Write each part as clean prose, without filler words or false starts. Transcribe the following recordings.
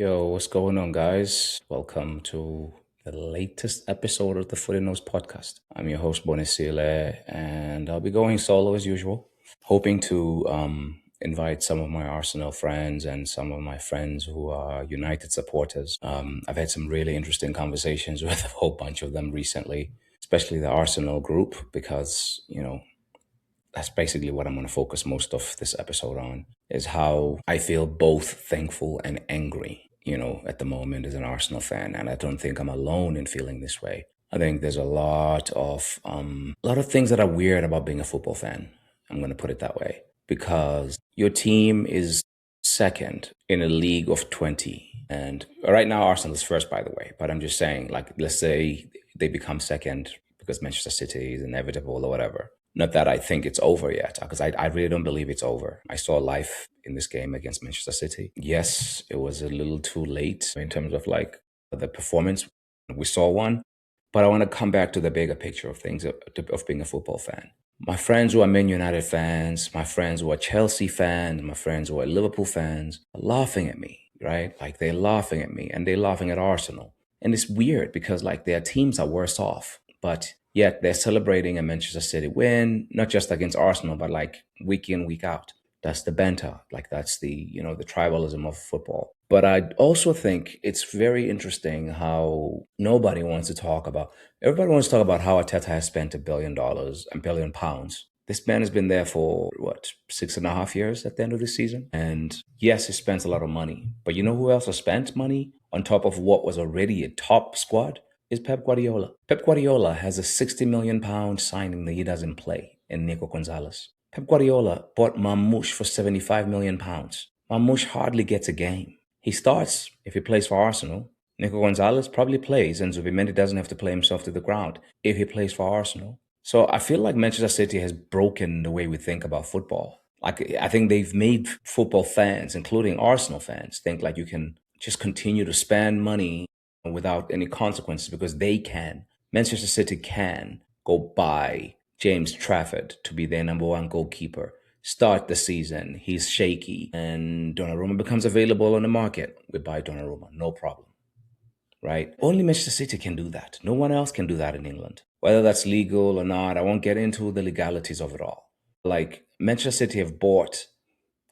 Yo, what's going on, guys? Welcome to the latest episode of the Footy Nose podcast. I'm your host, Bonisile, and I'll be going solo as usual, hoping to invite some of my Arsenal friends and some of my friends who are United supporters. I've had some really interesting conversations with a whole bunch of them recently, especially the Arsenal group, because, that's basically what I'm going to focus most of this episode on is how I feel both thankful and angry, at the moment as an Arsenal fan. And I don't think I'm alone in feeling this way. I think there's a lot of things that are weird about being a football fan. I'm going to put it that way because your team is second in a league of 20. And right now, Arsenal is first, by the way. But I'm just saying, like, let's say they become second because Manchester City is inevitable or whatever. Not that I think it's over yet, because I really don't believe it's over. I saw life in this game against Manchester City. Yes, it was a little too late in terms of like the performance. We saw one, but I want to come back to the bigger picture of things of being a football fan. My friends who are Man United fans, my friends who are Chelsea fans, my friends who are Liverpool fans are laughing at me, right? Like they're laughing at me and they're laughing at Arsenal. And it's weird because like their teams are worse off, but yet they're celebrating a Manchester City win, not just against Arsenal, but like week in, week out. That's the banter. Like that's the tribalism of football. But I also think it's very interesting how everybody wants to talk about how Arteta has spent $1 billion, £1 billion. This man has been there for what, 6.5 years at the end of the season? And yes, he spends a lot of money. But you know who else has spent money on top of what was already a top squad? Is Pep Guardiola. Pep Guardiola has a £60 million signing that he doesn't play in Nico Gonzalez. Pep Guardiola bought Mamouche for £75 million. Mamouche hardly gets a game. He starts if he plays for Arsenal. Nico Gonzalez probably plays, and Zubimendi doesn't have to play himself to the ground if he plays for Arsenal. So I feel like Manchester City has broken the way we think about football. Like I think they've made football fans, including Arsenal fans, think like you can just continue to spend money without any consequences because they can. Manchester City can go buy James Trafford to be their number one goalkeeper. Start the season, he's shaky, and Donnarumma becomes available on the market. We buy Donnarumma, no problem, right? Only Manchester City can do that. No one else can do that in England. Whether that's legal or not, I won't get into the legalities of it all. Like Manchester City have bought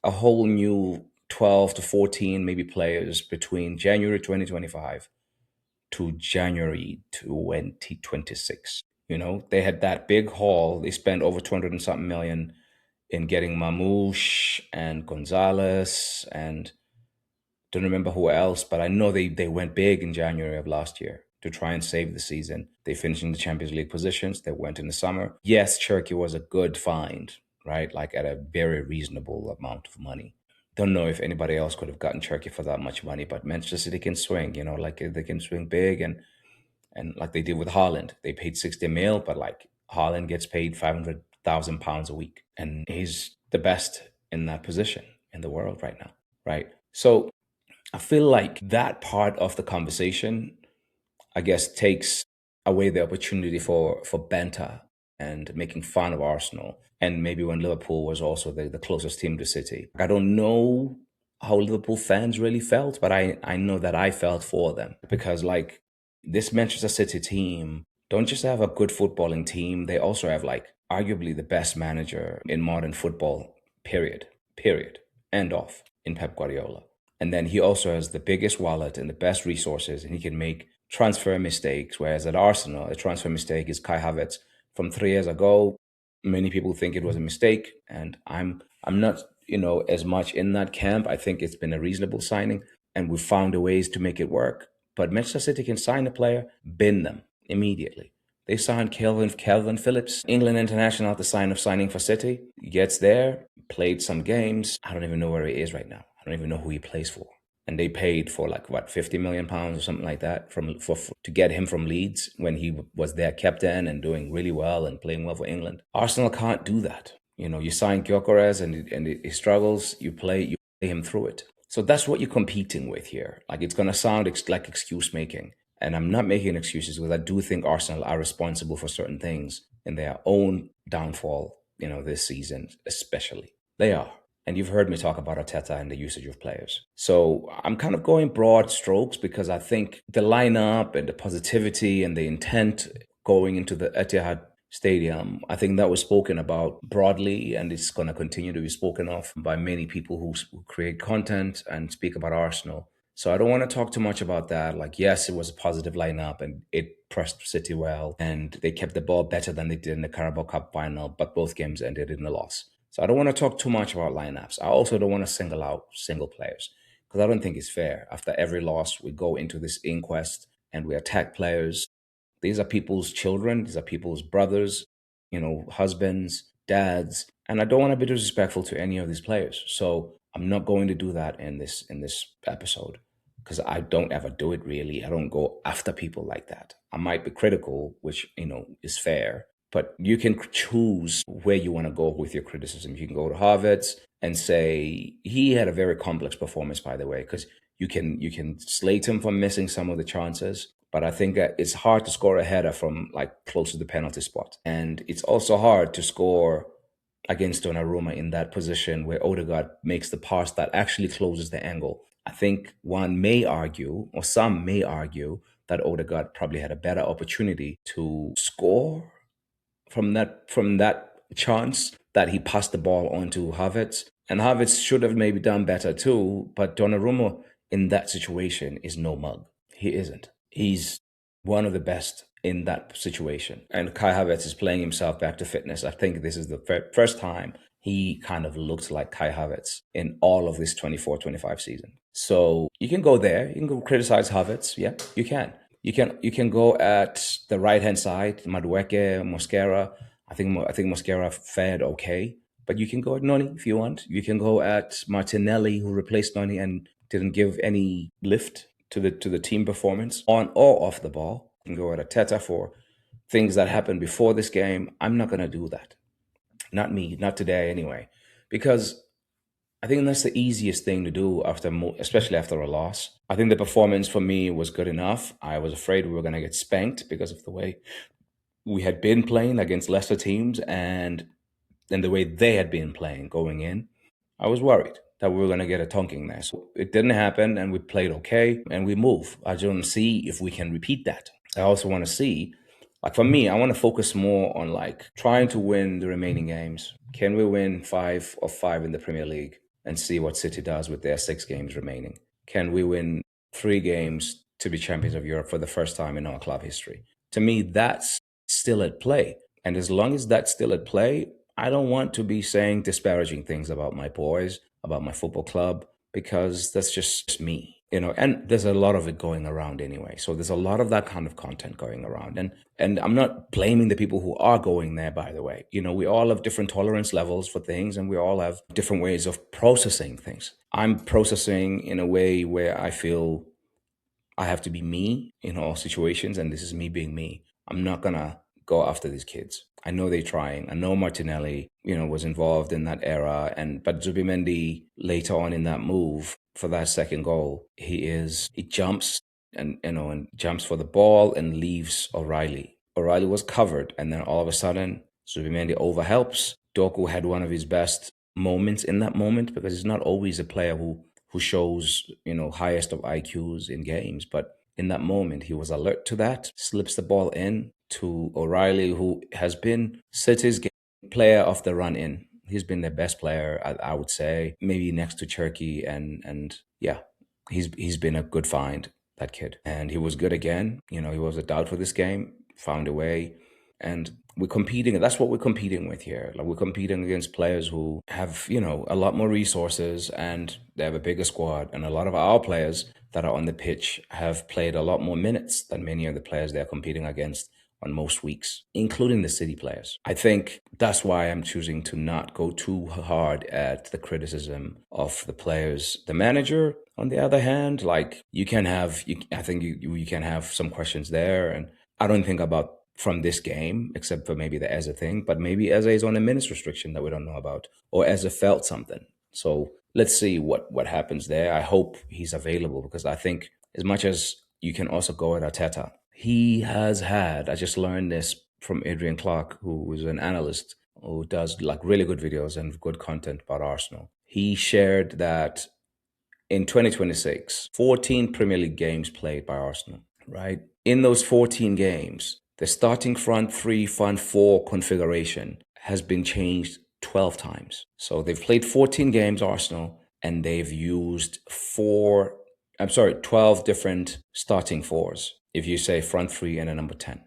a whole new 12 to 14 maybe players between January 2025 to January 2026. They had that big haul. They spent over 200 and something million in getting Mamouche and Gonzalez and don't remember who else, but I know they went big in January of last year to try and save the season. They finished in the Champions League positions. They went in the summer. Yes, Cherky was a good find, right? Like at a very reasonable amount of money. Don't know if anybody else could have gotten Cherky for that much money, but Manchester City can swing, like they can swing big and like they did with Haaland. They paid 60 mil, but like Haaland gets paid £500,000 a week. And he's the best in that position in the world right now, right? So I feel like that part of the conversation, I guess, takes away the opportunity for banter and making fun of Arsenal. And maybe when Liverpool was also the closest team to City. I don't know how Liverpool fans really felt, but I know that I felt for them because like this Manchester City team don't just have a good footballing team, they also have like arguably the best manager in modern football, period, end off, in Pep Guardiola. And then he also has the biggest wallet and the best resources, and he can make transfer mistakes. Whereas at Arsenal, a transfer mistake is Kai Havertz from 3 years ago. Many people think it was a mistake, and I'm not, as much in that camp. I think it's been a reasonable signing, and we've found a ways to make it work. But Manchester City can sign a player, bin them immediately. They signed Calvin Phillips, England international, at the signing for City. He gets there, played some games. I don't even know where he is right now. I don't even know who he plays for. And they paid for like what, £50 million or something like that to get him from Leeds when he was their captain and doing really well and playing well for England. Arsenal can't do that. You sign Gyökeres and he struggles. You play him through it. So that's what you're competing with here. Like it's gonna sound like excuse making, and I'm not making excuses because I do think Arsenal are responsible for certain things in their own downfall. This season especially, they are. And you've heard me talk about Arteta and the usage of players. So I'm kind of going broad strokes because I think the lineup and the positivity and the intent going into the Etihad Stadium, I think that was spoken about broadly, and it's going to continue to be spoken of by many people who create content and speak about Arsenal. So I don't want to talk too much about that. Like, yes, it was a positive lineup and it pressed City well, and they kept the ball better than they did in the Carabao Cup final, but both games ended in a loss. So I don't want to talk too much about lineups. I also don't want to single out single players because I don't think it's fair. After every loss, we go into this inquest and we attack players. These are people's children. These are people's brothers, husbands, dads, and I don't want to be disrespectful to any of these players. So I'm not going to do that in this episode because I don't ever do it really. I don't go after people like that. I might be critical, which is fair, but you can choose where you want to go with your criticism. You can go to Harvard's and say he had a very complex performance, by the way, because you can slate him for missing some of the chances. But I think it's hard to score a header from like close to the penalty spot. And it's also hard to score against Donnarumma in that position where Odegaard makes the pass that actually closes the angle. I think one may argue, or some may argue, that Odegaard probably had a better opportunity to score from that chance that he passed the ball on to Havertz. And Havertz should have maybe done better too, but Donnarumma in that situation is no mug. He isn't. He's one of the best in that situation. And Kai Havertz is playing himself back to fitness. I think this is the first time he kind of looked like Kai Havertz in all of this 24-25 season. So you can go there. You can go criticize Havertz. Yeah, you can. You can go at the right hand side, Madueke, Mosquera. I think Mosquera fared okay, but you can go at Noni if you want. You can go at Martinelli, who replaced Noni and didn't give any lift to the team performance on or off the ball. You can go at Arteta for things that happened before this game. I'm not going to do that. Not me, not today anyway, because I think that's the easiest thing to do especially after a loss. I think the performance for me was good enough. I was afraid we were going to get spanked because of the way we had been playing against lesser teams and the way they had been playing going in. I was worried that we were going to get a tonking there. So it didn't happen, and we played okay, and we move. I just want to see if we can repeat that. I also want to see, like for me, I want to focus more on like trying to win the remaining games. Can we win 5 of 5 in the Premier League and see what City does with their 6 games remaining? Can we win 3 games to be champions of Europe for the first time in our club history? To me, that's still at play. And as long as that's still at play, I don't want to be saying disparaging things about my boys, about my football club, because that's just me. And there's a lot of it going around anyway. So there's a lot of that kind of content going around. And I'm not blaming the people who are going there, by the way. We all have different tolerance levels for things, and we all have different ways of processing things. I'm processing in a way where I feel I have to be me in all situations, and this is me being me. I'm not going to go after these kids. I know they're trying. I know Martinelli, was involved in that era, but Zubimendi later on in that move for that second goal, he jumps and jumps for the ball and leaves O'Reilly. O'Reilly was covered, and then all of a sudden Zubimendi overhelps. Doku had one of his best moments in that moment, because he's not always a player who shows, highest of IQs in games. But in that moment, he was alert to that, slips the ball in to O'Reilly, who has been City's player of the run-in. He's been their best player, I would say, maybe next to Cherki. And yeah, he's been a good find, that kid. And he was good again. He was a doubt for this game, found a way. And we're competing. That's what we're competing with here. Like, we're competing against players who have, a lot more resources, and they have a bigger squad. And a lot of our players that are on the pitch have played a lot more minutes than many of the players they're competing against on most weeks, including the City players. I think that's why I'm choosing to not go too hard at the criticism of the players. The manager, on the other hand, like, you can have some questions there. And I don't think about from this game, except for maybe the Eze thing, but maybe Eze is on a minutes restriction that we don't know about, or Eze felt something. So let's see what happens there. I hope he's available, because I think as much as you can also go at Arteta, he has had, I just learned this from Adrian Clark, who is an analyst who does like really good videos and good content about Arsenal. he shared that in 2026, 14 Premier League games played by Arsenal, right? In those 14 games, the starting front three, front four configuration has been changed 12 times. So they've played 14 games, Arsenal, and they've used 12 different starting fours. If you say front three and a number 10,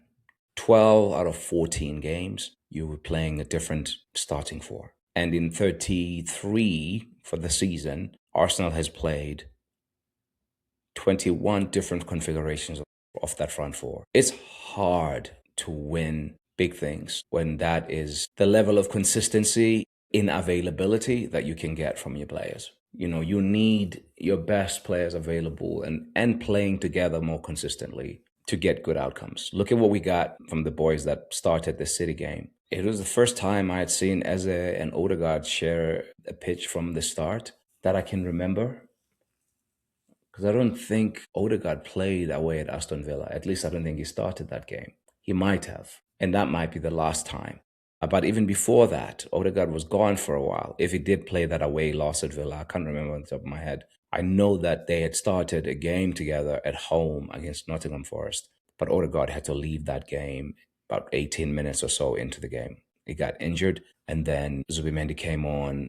12 out of 14 games, you were playing a different starting four. And in 33 for the season, Arsenal has played 21 different configurations of that front four. It's hard to win big things when that is the level of consistency in availability that you can get from your players. You need your best players available and playing together more consistently to get good outcomes. Look at what we got from the boys that started the City game. It was the first time I had seen Eze and Odegaard share a pitch from the start that I can remember. Because I don't think Odegaard played away at Aston Villa. At least I don't think he started that game. He might have. And that might be the last time. But even before that, Odegaard was gone for a while. If he did play that away loss at Villa, I can't remember on the top of my head. I know that they had started a game together at home against Nottingham Forest. But Odegaard had to leave that game about 18 minutes or so into the game. He got injured, and then Zubimendi came on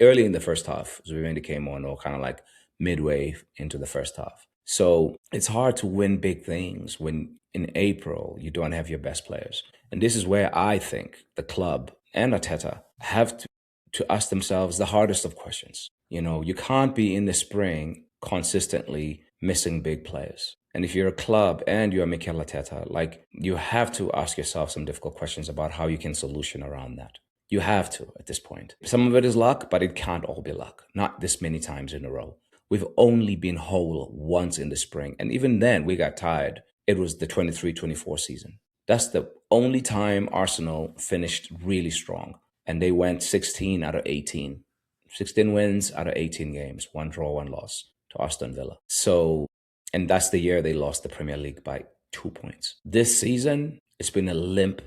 early in the first half. Zubimendi came on, or kind of like midway into the first half. So it's hard to win big things when in April you don't have your best players. And this is where I think the club and Arteta have to ask themselves the hardest of questions. You can't be in the spring consistently missing big players. And if you're a club and you're Mikel Arteta, you have to ask yourself some difficult questions about how you can solution around that. You have to at this point. Some of it is luck, but it can't all be luck. Not this many times in a row. We've only been whole once in the spring. And even then, we got tired. It was the 23-24 season. That's the only time Arsenal finished really strong. And they went 16 out of 18. 16 wins out of 18 games. 1 draw, 1 loss to Aston Villa. And that's the year they lost the Premier League by 2 points. This season, it's been a limp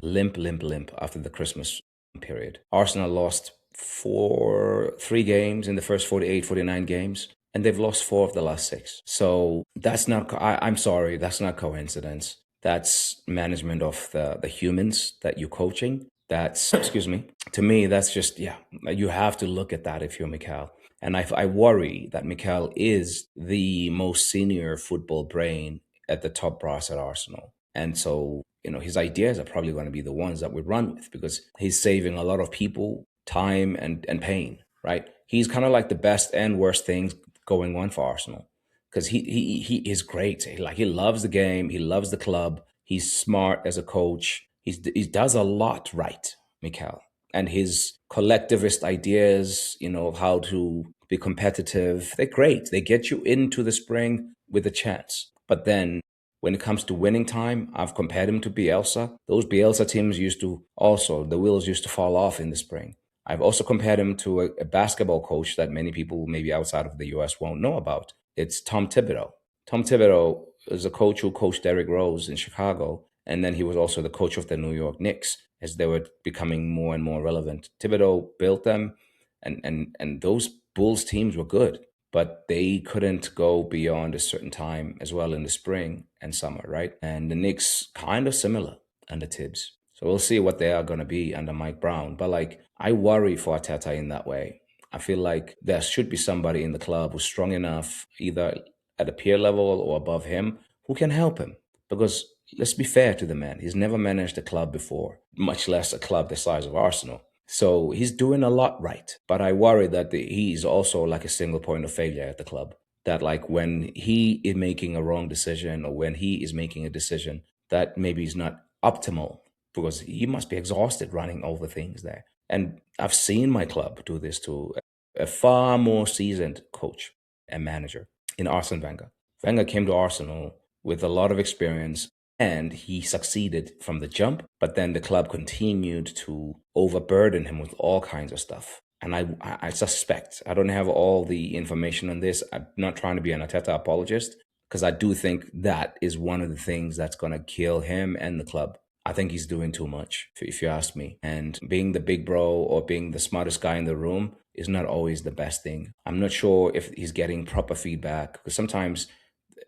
after the Christmas period. Arsenal lost 3 games in the first 48, 49 games. And they've lost 4 of the last 6. So that's not, I'm sorry, that's not coincidence. That's management of the humans that you're coaching. That's, to me, that's just, you have to look at that if you're Mikel. And I worry that Mikel is the most senior football brain at the top brass at Arsenal. And so, his ideas are probably going to be the ones that we run with because he's saving a lot of people time and pain, right? He's kind of like the best and worst things going on for Arsenal because he is great. He loves the game. He loves the club. He's smart as a coach. He does a lot right, Mikel. And his collectivist ideas, of how to be competitive, they're great. They get you into the spring with a chance. But then when it comes to winning time, I've compared him to Bielsa. Those Bielsa teams the wheels used to fall off in the spring. I've also compared him to a basketball coach that many people maybe outside of the US won't know about. It's Tom Thibodeau. Tom Thibodeau is a coach who coached Derrick Rose in Chicago, and then he was also the coach of the New York Knicks as they were becoming more and more relevant. Thibodeau built them, and those Bulls teams were good, but they couldn't go beyond a certain time as well in the spring and summer, right? And the Knicks kind of similar under Tibbs. So we'll see what they are going to be under Mike Brown. But I worry for Arteta in that way. I feel like there should be somebody in the club who's strong enough, either at a peer level or above him, who can help him. Because let's be fair to the man. He's never managed a club before, much less a club the size of Arsenal. So he's doing a lot right. But I worry that he's also like a single point of failure at the club. That when he is making a wrong decision or when he is making a decision that maybe is not optimal, because he must be exhausted running over things there. And I've seen my club do this to a far more seasoned coach and manager in Arsene Wenger. Wenger came to Arsenal with a lot of experience and he succeeded from the jump, but then the club continued to overburden him with all kinds of stuff. And I suspect, I don't have all the information on this. I'm not trying to be an Arteta apologist because I do think that is one of the things that's going to kill him and the club. I think he's doing too much, if you ask me. And being the big bro or being the smartest guy in the room is not always the best thing. I'm not sure if he's getting proper feedback, because sometimes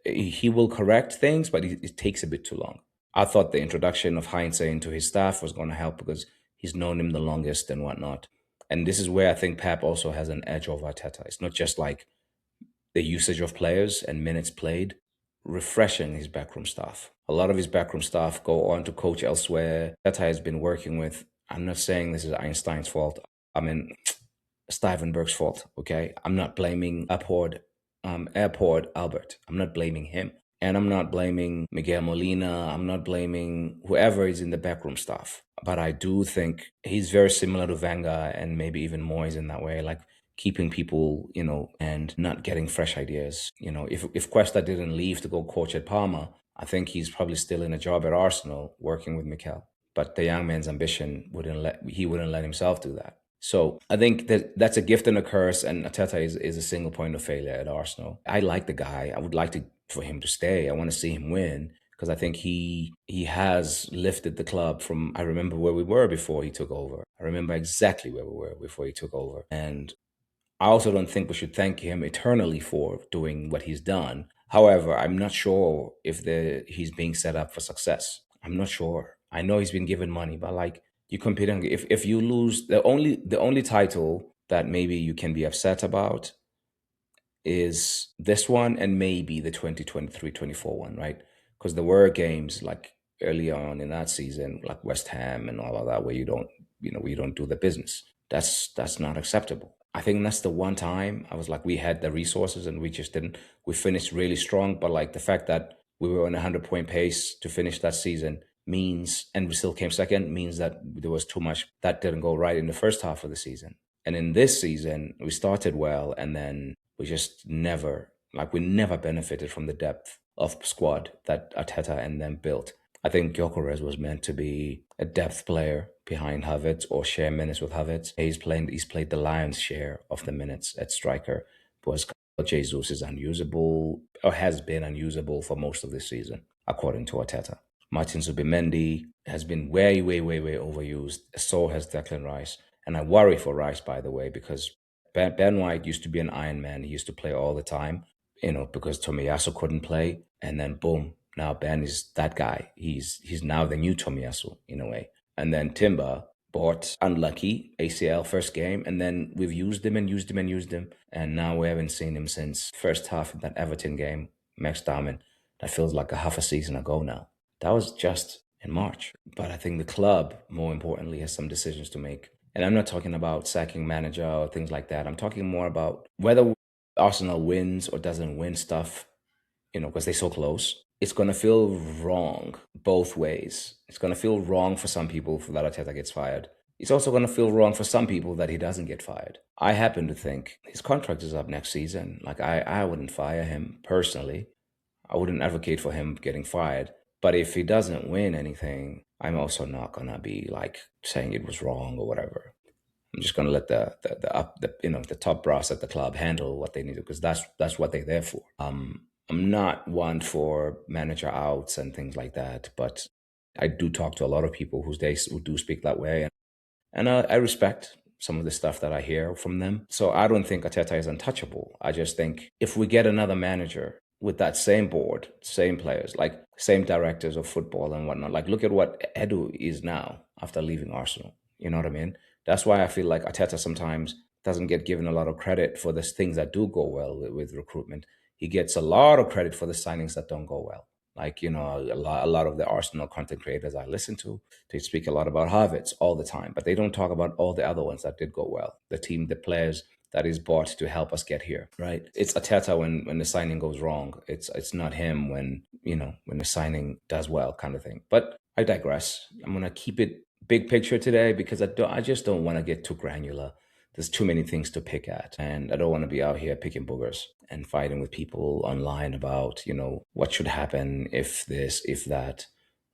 he will correct things, but it takes a bit too long. I thought the introduction of Heinze into his staff was going to help because he's known him the longest and whatnot. And this is where I think Pep also has an edge over Arteta. It's not just like the usage of players and minutes played, refreshing his backroom staff. A lot of his backroom staff go on to coach elsewhere. Arteta has been working with, I'm not saying this is Einstein's fault. I mean, Stevenberg's fault, okay? I'm not blaming Airport Albert. I'm not blaming him. And I'm not blaming Miguel Molina. I'm not blaming whoever is in the backroom staff. But I do think he's very similar to Wenger and maybe even Moyes in that way, like keeping people, and not getting fresh ideas. If Cuesta didn't leave to go coach at Parma, I think he's probably still in a job at Arsenal working with Mikel. But the young man's ambition wouldn't let himself do that. So I think that's a gift and a curse, and Arteta is a single point of failure at Arsenal. I like the guy. I would like for him to stay. I want to see him win because I think he has lifted the club from, I remember where we were before he took over. I remember exactly where we were before he took over. And I also don't think we should thank him eternally for doing what he's done. However, I'm not sure if he's being set up for success. I'm not sure. I know he's been given money, but like you compete on, if you lose, the only title that maybe you can be upset about is this one and maybe the 2023-24 one, right? Because there were games like early on in that season, like West Ham and all of that, where you don't do the business. That's not acceptable. I think that's the one time I was like, we had the resources and we just didn't. We finished really strong, but like the fact that we were on a 100-point pace to finish that season means, and we still came second, means that there was too much that didn't go right in the first half of the season. And in this season, we started well, and then we just never benefited from the depth of squad that Arteta and them built. I think Gyökeres was meant to be a depth player behind Havertz or share minutes with Havertz. He's played the lion's share of the minutes at striker, because Jesus is unusable or has been unusable for most of this season, according to Arteta. Martin Zubimendi has been way, way, way, way overused. So has Declan Rice. And I worry for Rice, by the way, because Ben White used to be an Iron Man. He used to play all the time, because Tomiyasu couldn't play. And then boom, now Ben is that guy. He's now the new Tomiyasu in a way. And then Timber bought unlucky ACL first game, and then we've used him and used him and used him. And now we haven't seen him since first half of that Everton game, Max Darman. That feels like a half a season ago now. That was just in March. But I think the club, more importantly, has some decisions to make. And I'm not talking about sacking manager or things like that. I'm talking more about whether Arsenal wins or doesn't win stuff, because they're so close. It's going to feel wrong both ways. It's going to feel wrong for some people that Arteta gets fired. It's also going to feel wrong for some people that he doesn't get fired. I happen to think his contract is up next season. Like, I wouldn't fire him personally. I wouldn't advocate for him getting fired. But if he doesn't win anything, I'm also not going to be like saying it was wrong or whatever. I'm just going to let the top brass at the club handle what they need to, because that's what they're there for. I'm not one for manager outs and things like that, but I do talk to a lot of people who do speak that way, and I respect some of the stuff that I hear from them. So I don't think Arteta is untouchable. I just think if we get another manager with that same board, same players, like same directors of football and whatnot, like look at what Edu is now after leaving Arsenal. You know what I mean? That's why I feel like Arteta sometimes doesn't get given a lot of credit for the things that do go well with recruitment. He gets a lot of credit for the signings that don't go well. Like, a lot of the Arsenal content creators I listen to, they speak a lot about Havertz all the time, but they don't talk about all the other ones that did go well. The players that is bought to help us get here, right? It's Arteta when the signing goes wrong. It's not him when the signing does well, kind of thing. But I digress. I'm gonna keep it big picture today because I just don't want to get too granular. There's too many things to pick at, and I don't want to be out here picking boogers and fighting with people online about, what should happen if this, if that.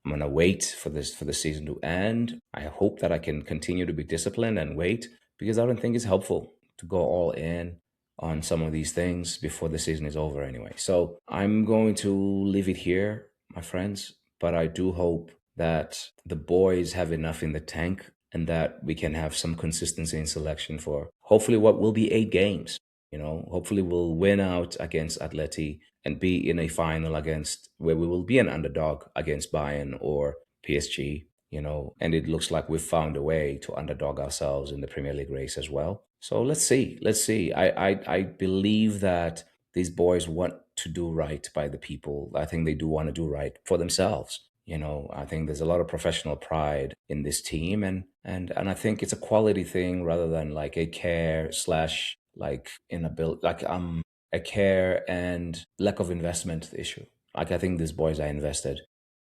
I'm going to wait for the season to end. I hope that I can continue to be disciplined and wait, because I don't think it's helpful to go all in on some of these things before the season is over anyway. So I'm going to leave it here, my friends, but I do hope that the boys have enough in the tank and that we can have some consistency in selection for hopefully what will be 8 games. Hopefully we'll win out against Atleti and be in a final against where we will be an underdog against Bayern or PSG, and it looks like we've found a way to underdog ourselves in the Premier League race as well. So let's see. Let's see. I believe that these boys want to do right by the people. I think they do want to do right for themselves. I think there's a lot of professional pride in this team, and I think it's a quality thing rather than like a care slash like in a build like a care and lack of investment issue. Like I think these boys are invested.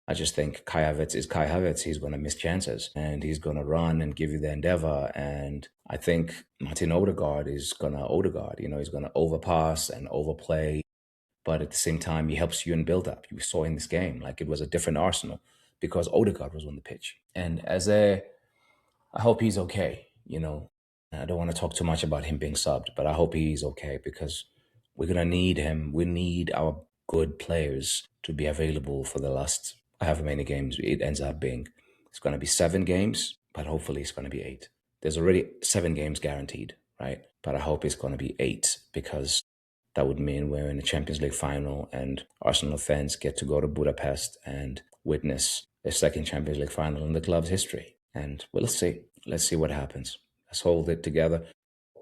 I just think Kai Havertz is Kai Havertz. He's going to miss chances and he's going to run and give you the endeavor. And I think Martin Odegaard is going to Odegaard. He's going to overpass and overplay, but at the same time, he helps you in build up. You saw in this game, like it was a different Arsenal because Odegaard was on the pitch. And I hope he's okay. I don't want to talk too much about him being subbed, but I hope he's okay because we're gonna need him. We need our good players to be available for the last however many games it ends up being. It's gonna be 7 games, but hopefully it's gonna be 8. There's already 7 games guaranteed, right? But I hope it's gonna be 8 because that would mean we're in the Champions League final and Arsenal fans get to go to Budapest and witness a second Champions League final in the club's history. And well, let's see. Let's see what happens. Let's hold it together.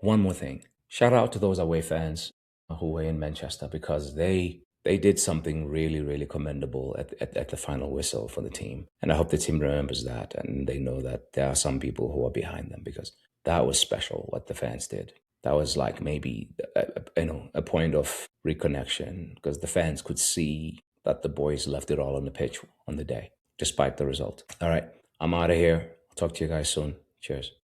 One more thing. Shout out to those away fans who were in Manchester because they did something really, really commendable at the final whistle for the team. And I hope the team remembers that and they know that there are some people who are behind them because that was special what the fans did. That was like maybe a point of reconnection because the fans could see that the boys left it all on the pitch on the day, despite the result. All right, I'm out of here. I'll talk to you guys soon. Cheers.